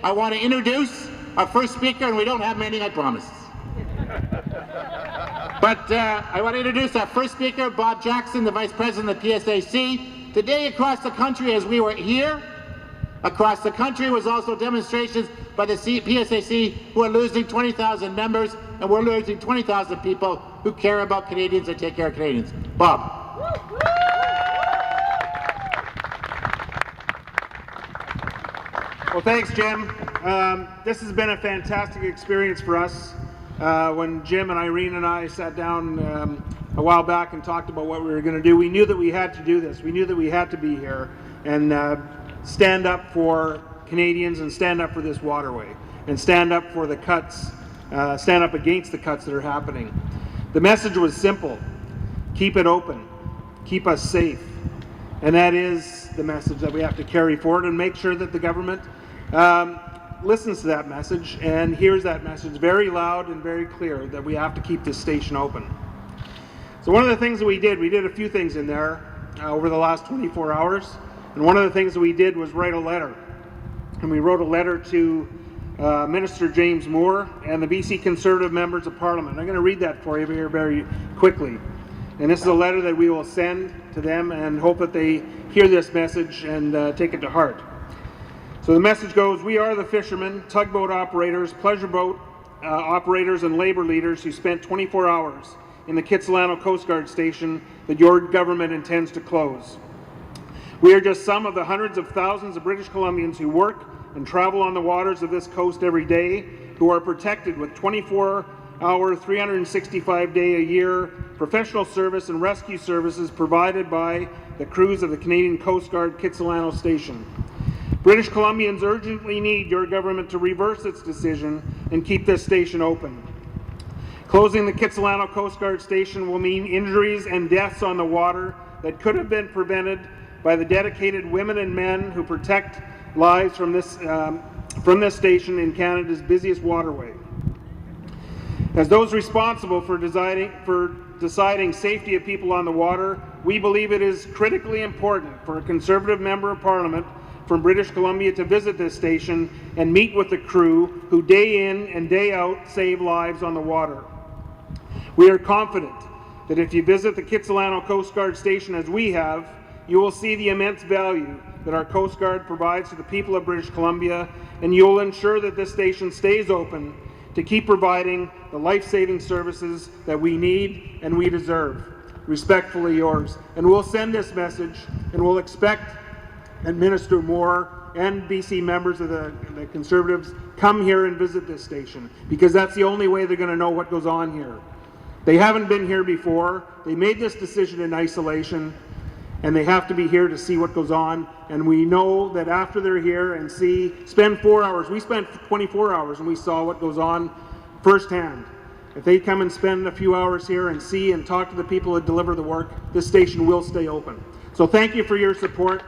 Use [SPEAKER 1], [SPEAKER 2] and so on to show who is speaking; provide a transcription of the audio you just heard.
[SPEAKER 1] I want to introduce our first speaker, and we don't have many, I promise. But I want to introduce our first speaker, Bob Jackson, the Vice President of the PSAC. Today across the country, as we were here, across the country was also demonstrations by the PSAC, who are losing 20,000 members, and we're losing 20,000 people who care about Canadians and take care of Canadians. Bob.
[SPEAKER 2] Well, thanks, Jim. This has been a fantastic experience for us. When Jim and Irene and I sat down a while back and talked about what we were going to do, we knew that we had to do this. We knew that we had to be here and stand up for Canadians and stand up for this waterway and stand up for the cuts, stand up against the cuts that are happening. The message was simple: keep it open, keep us safe. And that is the message that we have to carry forward and make sure that the government listens to that message and hears that message very loud and very clear, that we have to keep this station open. So one of the things that we did a few things in there over the last 24 hours. And one of the things that we did was write a letter. And we wrote a letter to Minister James Moore and the BC Conservative members of Parliament. I'm going to read that for you here very quickly. And this is a letter that we will send to them and hope that they hear this message and take it to heart. So the message goes: we are the fishermen, tugboat operators, pleasure boat operators and labour leaders who spent 24 hours in the Kitsilano Coast Guard station that your government intends to close. We are just some of the hundreds of thousands of British Columbians who work and travel on the waters of this coast every day, who are protected with 24-hour, 365-day-a-year professional service and rescue services provided by the crews of the Canadian Coast Guard Kitsilano Station. British Columbians urgently need your government to reverse its decision and keep this station open. Closing the Kitsilano Coast Guard Station will mean injuries and deaths on the water that could have been prevented by the dedicated women and men who protect lives from this station in Canada's busiest waterway. As those responsible for deciding safety of people on the water, we believe it is critically important for a Conservative member of Parliament from British Columbia to visit this station and meet with the crew who day in and day out save lives on the water. We are confident that if you visit the Kitsilano Coast Guard Station as we have, you will see the immense value that our Coast Guard provides to the people of British Columbia, and you will ensure that this station stays open to keep providing the life-saving services that we need and we deserve. Respectfully yours. And we'll send this message, and we'll expect that Minister Moore and BC members of the Conservatives come here and visit this station, because that's the only way they're going to know what goes on here. They haven't been here before. They made this decision in isolation, and they have to be here to see what goes on. And we know that after they're here and spend 4 hours, we spent 24 hours and we saw what goes on firsthand. If they come and spend a few hours here and see and talk to the people that deliver the work, this station will stay open. So thank you for your support.